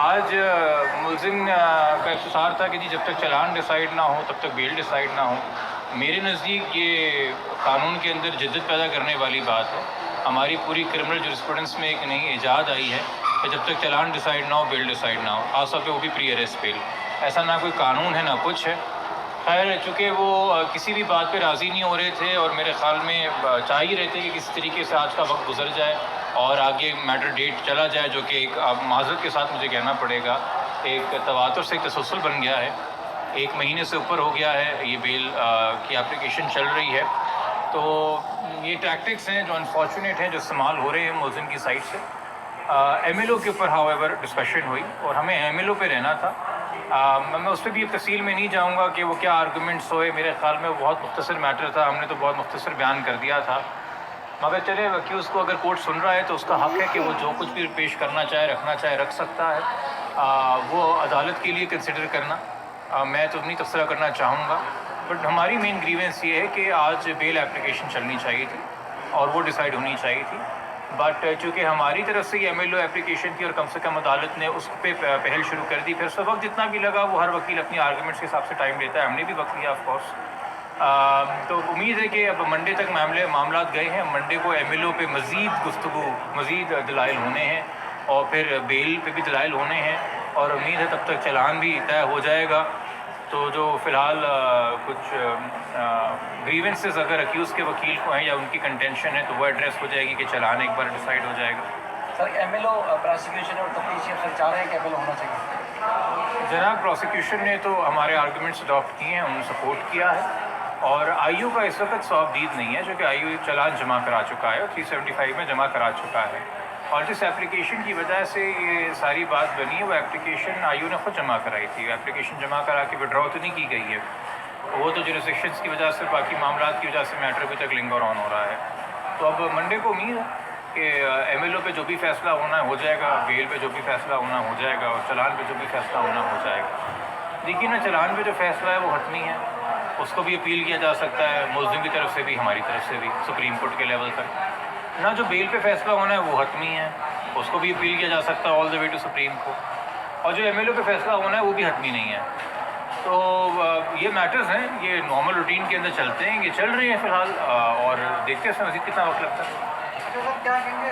آج ملزم کا اختصار تھا کہ جی جب تک چلان ڈیسائیڈ نہ ہو تب تک بیل ڈیسائیڈ نہ ہو۔ میرے نزدیک یہ قانون کے اندر جدت پیدا کرنے والی بات ہے۔ ہماری پوری کرمنل جورسپروڈنس میں ایک نئی ایجاد آئی ہے کہ جب تک چلان ڈیسائیڈ نہ ہو بیل ڈیسائیڈ نہ ہو، خاص طور پہ وہ بھی پری اریسٹ بیل۔ ایسا نہ کوئی قانون ہے نہ کچھ ہے۔ خیر چونکہ وہ کسی بھی بات پہ راضی نہیں ہو رہے تھے اور میرے خیال میں چاہ ہی رہے تھے کہ کسی طریقے سے آج کا وقت گزر جائے اور آگے میٹر ڈیٹ چلا جائے، جو کہ ایک معذرت کے ساتھ مجھے کہنا پڑے گا ایک تواتر سے ایک تسلسل بن گیا ہے۔ 1 مہینے سے اوپر ہو گیا ہے یہ بیل کی اپلیکیشن چل رہی ہے۔ تو یہ ٹیکٹکس ہیں جو انفارچونیٹ ہیں جو استعمال ہو رہے ہیں ملزم کی سائڈ سے۔ ایم ایل او کے اوپر ہاؤ ایور ڈسکشن ہوئی اور ہمیں ایم ایل او پہ رہنا تھا۔ میں اس پہ بھی تفصیل میں نہیں جاؤں گا کہ وہ کیا آرگومنٹس ہوئے، میرے خیال میں وہ بہت مختصر میٹر تھا، ہم نے تو بہت مختصر بیان کر دیا تھا۔ مگر چلے وکیل کو اگر کورٹ سن رہا ہے تو اس کا حق ہے کہ وہ جو کچھ بھی پیش کرنا چاہے رکھنا چاہے رکھ سکتا ہے، وہ عدالت کے لیے کنسیڈر کرنا۔ میں تو نہیں تبصرہ کرنا چاہوں گا، بٹ ہماری مین گریونس یہ ہے کہ آج بیل اپلیکیشن چلنی چاہیے تھی اور وہ ڈیسائیڈ ہونی چاہیے تھی۔ بٹ چونکہ ہماری طرف سے یہ ایم ایل او اپلیکیشن تھی اور کم سے کم عدالت نے اس پہ پہل شروع کر دی، پھر اس وقت جتنا بھی لگا وہ ہر وکیل اپنی آرگومنٹس کے حساب سے ٹائم لیتا ہے، ہم نے بھی وقت لیا آف کورس۔ تو امید ہے کہ اب منڈے تک معاملات گئے ہیں، منڈے کو ایم ایل او پہ مزید گفتگو، مزید دلائل ہونے ہیں اور پھر بیل پہ بھی دلائل ہونے ہیں، اور امید ہے تب تک چلان بھی طے ہو جائے گا۔ تو جو فی الحال کچھ گریونسز اگر اکیوز کے وکیل کو ہیں یا ان کی کنٹینشن ہے تو وہ ایڈریس ہو جائے گی کہ چلان ایک بار ڈیسائیڈ ہو جائے گا۔ سر ایم ایل او پروسیکیوشن اور تفتیشی افسر چاہ رہے ہیں کہ ایم ایل او ہونا چاہیے؟ جناب پروسیکیوشن نے تو ہمارے آرگومنٹس اڈاپٹ کیے ہیں، انہوں نے سپورٹ کیا ہے، اور آئی او کا اس وقت صواب دید نہیں ہے، جو کہ آئی او چلان جمع کرا چکا ہے اور 375 میں جمع کرا چکا ہے، اور جس اپلیکیشن کی وجہ سے یہ ساری بات بنی ہے وہ اپلیکیشن آئی او نے خود جمع کرائی تھی۔ اپلیکیشن جمع کرا کے وڈرا تو نہیں کی گئی ہے، وہ تو جورسڈکشنس کی وجہ سے، باقی معاملات کی وجہ سے میٹر ابھی تک لنگر آن ہو رہا ہے۔ تو اب منڈے کو امید ہے کہ ایم ایل او پہ جو بھی فیصلہ ہونا ہے ہو جائے گا، بیل پہ جو بھی فیصلہ ہونا ہو جائے گا، اور چلان پہ جو بھی فیصلہ ہونا ہو جائے گا۔ دیکھیے نا، چلان پہ جو فیصلہ ہے وہ حتمی ہے، اس کو بھی اپیل کیا جا سکتا ہے، ملزم کی طرف سے بھی ہماری طرف سے بھی سپریم کورٹ کے لیول تک۔ نہ جو بیل پہ فیصلہ ہونا ہے وہ حتمی ہے، اس کو بھی اپیل کیا جا سکتا ہے آل دا وے ٹو سپریم کورٹ، اور جو ایم ایل او پہ فیصلہ ہونا ہے وہ بھی حتمی نہیں ہے۔ تو یہ میٹرز ہیں، یہ نارمل روٹین کے اندر چلتے ہیں، یہ چل رہے ہیں فی الحال، اور دیکھتے ہیں اس میں مزید کتنا وقت لگتا ہے۔ کیا کہیں گے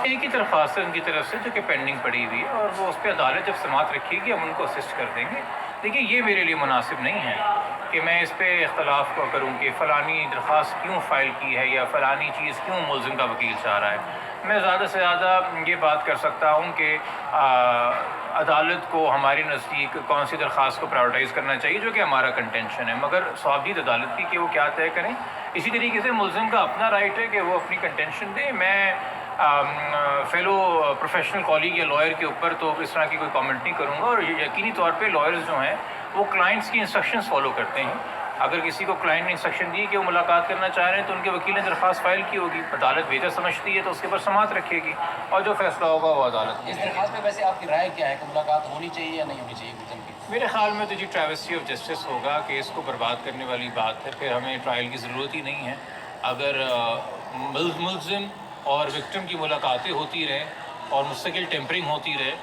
ایک ہی درخواست ہے ان کی طرف سے جو کہ پینڈنگ پڑی ہوئی ہے، اور وہ اس پہ عدالت جب سماعت رکھے گی ہم ان کو اسسٹ کر دیں گے۔ دیکھیے یہ میرے لیے مناسب نہیں ہے کہ میں اس پہ اختلاف کو کروں کہ فلانی درخواست کیوں فائل کی ہے یا فلانی چیز کیوں ملزم کا وکیل چاہ رہا ہے۔ میں زیادہ سے زیادہ یہ بات کر سکتا ہوں کہ عدالت کو ہمارے نزدیک کون سی درخواست کو پرائیورٹائز کرنا چاہیے، جو کہ ہمارا کنٹینشن ہے، مگر صوابدید عدالت کی کہ وہ کیا طے کریں۔ اسی طریقے سے ملزم کا اپنا رائٹ ہے کہ وہ اپنی کنٹینشن دے۔ میں فیلو پروفیشنل کالیگ یا لائر کے اوپر تو اس طرح کی کوئی کامنٹ نہیں کروں گا، اور یقینی طور پہ لائرز جو ہیں وہ کلائنٹس کی انسٹرکشنز فالو کرتے ہیں۔ اگر کسی کو کلائنٹ نے انسٹرکشن دی کہ وہ ملاقات کرنا چاہ رہے ہیں تو ان کے وکیل نے درخواست فائل کی ہوگی، عدالت بہتر سمجھتی ہے تو اس کے اوپر سماعت رکھے گی، اور جو فیصلہ ہوگا وہ عدالت کی۔ اس درخواست پہ ویسے آپ کی رائے کیا ہے کہ ملاقات ہونی چاہیے یا نہیں ہونی چاہیے ملزم کی؟ میرے خیال میں تو جی ٹریویسی آف جسٹس ہوگا کہ اس کو برباد کرنے والی بات ہے، پھر ہمیں ٹرائل کی ضرورت ہی نہیں ہے۔ اگر ملزم اور وکٹم کی ملاقاتیں ہوتی رہیں اور مستقل ٹیمپرنگ ہوتی رہے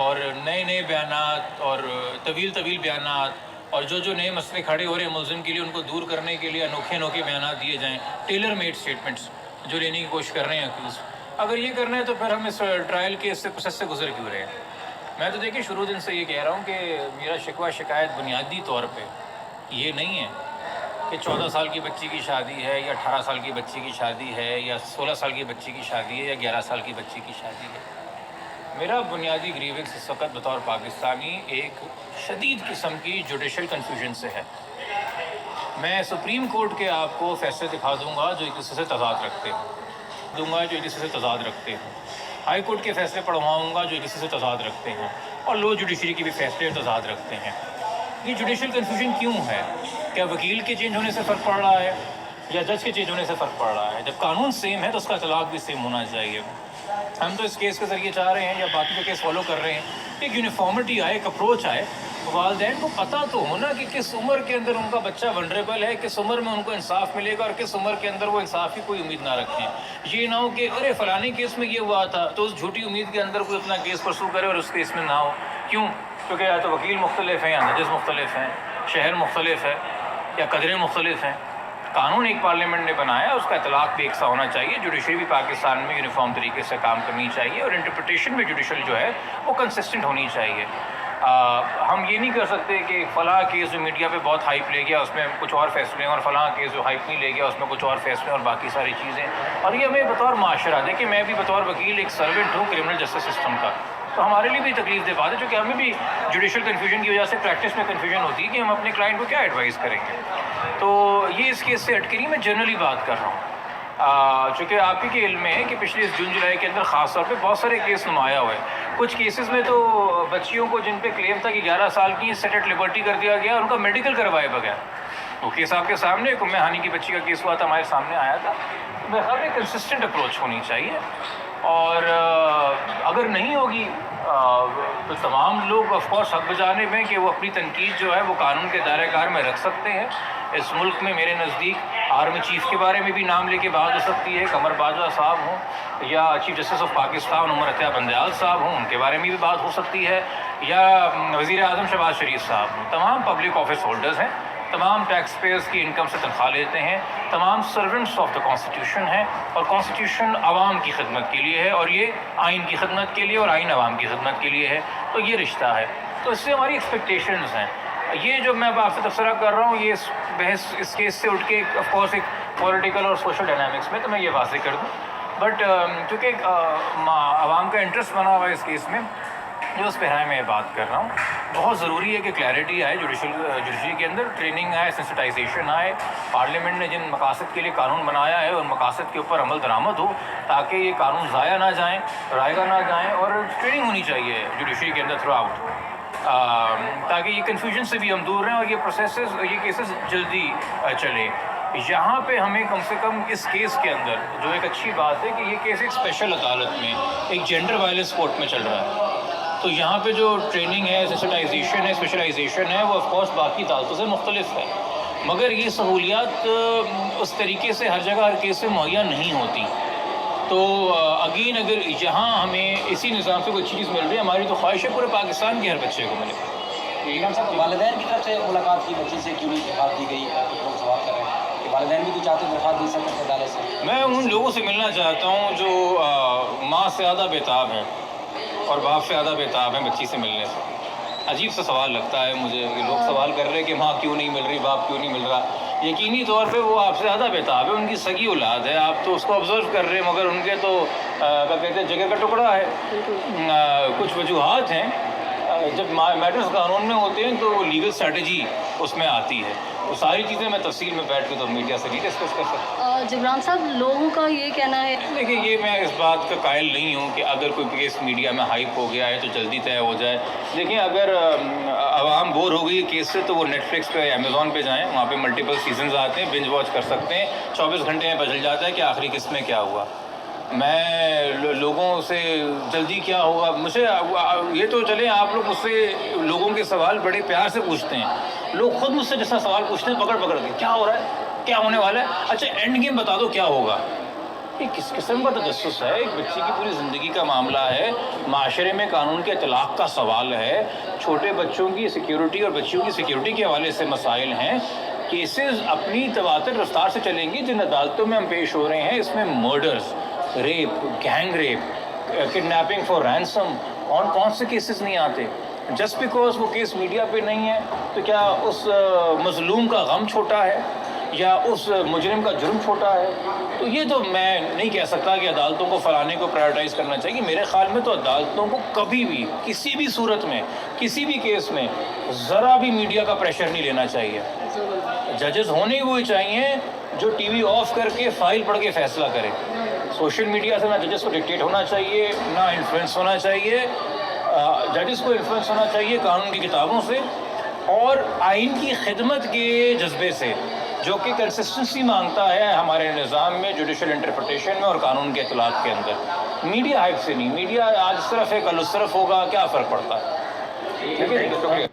اور نئے بیانات اور طویل بیانات اور جو نئے مسئلے کھڑے ہو رہے ہیں ملزم کے لیے ان کو دور کرنے کے لیے انوکھے بیانات دیے جائیں، ٹیلر میڈ اسٹیٹمنٹس جو لینے کی کوشش کر رہے ہیں اکیوز، اگر یہ کرنا ہے تو پھر ہم اس ٹرائل کے اس پروسیس سے گزر کیوں رہے ہیں۔ میں تو دیکھیں شروع دن سے یہ کہہ رہا ہوں کہ میرا شکوہ شکایت بنیادی طور پہ یہ نہیں ہے کہ 14 سال کی بچی کی شادی ہے یا 18 سال کی بچی کی شادی ہے یا 16 سال کی بچی کی شادی ہے یا 11 سال کی بچی کی شادی ہے۔ میرا بنیادی گریونس اس وقت بطور پاکستانی ایک شدید قسم کی جوڈیشل کنفیوژن سے ہے۔ میں سپریم کورٹ کے آپ کو فیصلے دکھا دوں گا جو ایک دوسرے سے تضاد رکھتے ہیں، ہائی کورٹ کے فیصلے پڑھواؤں گا جو ایک دوسرے سے تضاد رکھتے ہیں، اور لو جوڈیشری کے بھی فیصلے تضاد رکھتے ہیں۔ یہ جوڈیشل کنفیوژن کیوں ہے؟ کیا وکیل کے چینج ہونے سے فرق پڑ رہا ہے یا جج کے چینج ہونے سے فرق پڑ رہا ہے؟ جب قانون سیم ہے تو اس کا اطلاق بھی سیم ہونا چاہیے۔ ہم تو اس کیس کے ذریعے چاہ رہے ہیں یا باقی جو کیس فالو کر رہے ہیں کہ ایک یونیفارمٹی آئے، ایک اپروچ آئے، والدین کو پتہ تو ہونا کہ کس عمر کے اندر ان کا بچہ ونڈریبل ہے، کس عمر میں ان کو انصاف ملے گا اور کس عمر کے اندر وہ انصاف کی کوئی امید نہ رکھیں. یہ نہ ہو کہ ارے فلانے کیس میں یہ ہوا تھا تو اس جھوٹی امید کے اندر کوئی اپنا کیس پرسو کرے اور اس کیس میں نہ ہو. کیوں؟ کیونکہ یا تو وکیل مختلف ہیں یا ججز مختلف ہیں، شہر مختلف ہے یا قدریں مختلف ہیں. قانون ایک پارلیمنٹ نے بنایا، اس کا اطلاق بھی ایک سا ہونا چاہیے. جوڈیشری بھی پاکستان میں یونیفارم طریقے سے کام کرنی چاہیے اور انٹرپریٹیشن بھی جوڈیشل جو ہے وہ کنسسٹنٹ ہونی چاہیے. ہم یہ نہیں کر سکتے کہ فلاں کیس جو میڈیا پہ بہت ہائپ لے گیا اس میں کچھ اور فیصلے ہیں اور فلاں کیس جو ہائپ نہیں لے گیا اس میں کچھ اور فیصلے اور باقی ساری چیزیں. اور یہ ہمیں بطور معاشرہ، دیکھیں میں بھی بطور وکیل ایک سروینٹ ہوں کرمنل جسٹس سسٹم کا، تو ہمارے لیے بھی تکلیف دہ بات ہے چونکہ ہمیں بھی جوڈیشل کنفیوژن کی وجہ سے پریکٹس میں کنفیوژن ہوتی ہے کہ ہم اپنے کلائنٹ کو کیا ایڈوائز کریں گے. تو یہ اس کیس سے ہٹ کے نہیں، میں جنرلی بات کر رہا ہوں. چونکہ آپ ہی کے علم میں ہے کہ پچھلے جون جولائی کے اندر خاص طور پہ بہت سارے کیس نمایاں ہوئے. کچھ کیسز میں تو بچیوں کو جن پہ کلیم تھا کہ 11 سال کی سیٹ ایٹ لبرٹی کر دیا گیا، ان کا میڈیکل کروائے بغیر. وہ کیس آپ کے سامنے ایک ام ہانی کی بچی کا کیس ہوا تھا، ہمارے سامنے آیا تھا. میرے خیال میں کنسسٹنٹ اپروچ ہونی چاہیے اور اگر نہیں ہوگی تو تمام لوگ آف کورس حق بجانب ہیں کہ وہ اپنی تنقید جو ہے وہ قانون کے دائرۂ کار میں رکھ سکتے ہیں. اس ملک میں میرے نزدیک آرمی چیف کے بارے میں بھی نام لے کے بات ہو سکتی ہے، قمر باجوہ صاحب ہوں یا چیف جسٹس آف پاکستان عمر عطیہ بندیال صاحب ہوں، ان کے بارے میں بھی بات ہو سکتی ہے، یا وزیر اعظم شہباز شریف صاحب ہوں. تمام پبلک آفس ہولڈرز ہیں، تمام ٹیکس پیئرز کی انکم سے تنخواہ لیتے ہیں، تمام سرونٹس آف دا کانسٹیٹیوشن ہیں اور کانسٹیٹیوشن عوام کی خدمت کے لیے ہے اور یہ آئین کی خدمت کے لیے اور آئین عوام کی خدمت کے لیے ہے. تو یہ رشتہ ہے، تو اس سے ہماری ایکسپیکٹیشنز ہیں. یہ جو میں آپ سے تبصرہ کر رہا ہوں یہ بحث اس کیس سے اٹھ کے آف کورس ایک پولیٹیکل اور سوشل ڈائنامکس میں، تو میں یہ واضح کر دوں. بٹ چونکہ عوام کا انٹرسٹ بنا ہوا ہے اس کیس میں، جو اس پہرائے میں بات کر رہا ہوں، بہت ضروری ہے کہ کلیئرٹی آئے جوڈیشری کے اندر، ٹریننگ آئے، سینسٹائزیشن آئے. پارلیمنٹ نے جن مقاصد کے لیے قانون بنایا ہے ان مقاصد کے اوپر عمل درآمد ہو تاکہ یہ قانون ضائع نہ جائیں، رائگاں نہ جائیں. اور ٹریننگ ہونی چاہیے جوڈیشری کے اندر تھرو آؤٹ تاکہ یہ کنفیوژن سے بھی ہم دور رہیں اور یہ پروسیسز، یہ کیسز جلدی چلیں. یہاں پہ ہمیں کم سے کم اس کیس کے اندر جو ایک اچھی بات ہے کہ یہ کیس ایک اسپیشل عدالت میں ایک جینڈر وائلنس کورٹ میں چل رہا ہے. تو یہاں پہ جو ٹریننگ ہے، سینسٹائزیشن ہے، اسپیشلائزیشن ہے، وہ آف کورس باقی عدالتوں سے مختلف ہے. مگر یہ سہولیات اس طریقے سے ہر جگہ ہر کیس سے مہیا نہیں ہوتی. تو اگین اگر یہاں ہمیں اسی نظام سے کوئی چیز مل رہی ہے، ہماری تو خواہش ہے پورے پاکستان کے ہر بچے کو ملے. امام صاحب والدین کی طرف سے ملاقات کی بچی سے کیوں نہیں درخواست دی گئی؟ کچھ لوگ سوال کر رہے ہیں کہ والدین بھی تو چاہتے درخواست دی سکتے ہیں عدالت سے. میں ان لوگوں سے ملنا چاہتا ہوں جو ماں سے زیادہ بےتاب ہیں اور باپ سے زیادہ بےتاب ہیں بچی سے ملنے سے. عجیب سا سوال لگتا ہے مجھے کہ لوگ سوال کر رہے ہیں کہ ماں کیوں نہیں مل رہی، باپ کیوں نہیں مل رہا. یقینی طور پہ وہ آپ سے زیادہ بےتاب ہے، ان کی سگی اولاد ہے، آپ تو اس کو آبزرو کر رہے ہیں مگر ان کے تو کیا کہتے ہیں جگہ کا ٹکڑا ہے. کچھ وجوہات ہیں، جب میٹرز قانون میں ہوتے ہیں تو وہ لیگل اسٹریٹجی اس میں آتی ہے. وہ ساری چیزیں میں تفصیل میں بیٹھ کے تو میڈیا سے نہیں ڈسکس کر سکتا. جبران صاحب، لوگوں کا یہ کہنا ہے، دیکھیے یہ میں اس بات کا قائل نہیں ہوں کہ اگر کوئی کیس میڈیا میں ہائپ ہو گیا ہے تو جلدی طے ہو جائے. دیکھیں اگر عوام بور ہو گئی کیس سے تو وہ نیٹ فلکس پہ یا امیزون پہ جائیں، وہاں پہ ملٹیپل سیزنز آتے ہیں، بنج واچ کر سکتے ہیں. 24 گھنٹے میں بدل جاتا ہے کہ آخری قسط میں کیا ہوا. میں لوگوں سے جلدی کیا ہوگا، مجھے یہ تو چلیں آپ لوگ مجھ سے لوگوں کے سوال بڑے پیار سے پوچھتے ہیں. لوگ خود مجھ سے جیسا سوال پوچھتے ہیں پکڑ کے کیا ہو رہا ہے، کیا ہونے والا ہے، اچھا اینڈ گیم بتا دو کیا ہوگا. یہ کس قسم کا تجسس ہے؟ ایک بچی کی پوری زندگی کا معاملہ ہے، معاشرے میں قانون کے اطلاق کا سوال ہے، چھوٹے بچوں کی سیکیورٹی اور بچیوں کی سیکیورٹی کے حوالے سے مسائل ہیں. کیسز اپنی تواتر رفتار سے چلیں گی. جن عدالتوں میں ہم پیش ہو رہے ہیں اس میں murders, rape, gang rape, kidnapping for ransom, اور کون سے کیسز نہیں آتے. جسٹ بیکاز وہ کیس میڈیا پہ نہیں ہے تو کیا اس مظلوم کا غم چھوٹا ہے یا اس مجرم کا جرم چھوٹا ہے؟ تو یہ تو میں نہیں کہہ سکتا کہ عدالتوں کو فلانے کو پرائیورٹائز کرنا چاہیے. میرے خیال میں تو عدالتوں کو کبھی بھی کسی بھی صورت میں کسی بھی کیس میں ذرا بھی میڈیا کا پریشر نہیں لینا چاہیے. ججز ہونے وہی چاہیے جو ٹی وی آف کر کے فائل پڑھ کے فیصلہ کرے. سوشل میڈیا سے نہ ججز کو ڈکٹیٹ ہونا چاہیے، نہ انفلوئنس ہونا چاہیے. ججز کو انفلوئنس ہونا چاہیے قانون کی کتابوں سے اور آئین کی خدمت کے جذبے سے، جو کہ کنسسٹنسی مانگتا ہے ہمارے نظام میں، جوڈیشل انٹرپریٹیشن میں اور قانون کے اطلاعات کے اندر۔ میڈیا ہائپ سے نہیں، میڈیا آج اس طرف ہے کل اس طرف ہوگا، کیا فرق پڑتا ہے؟ ٹھیک ہے، شکریہ۔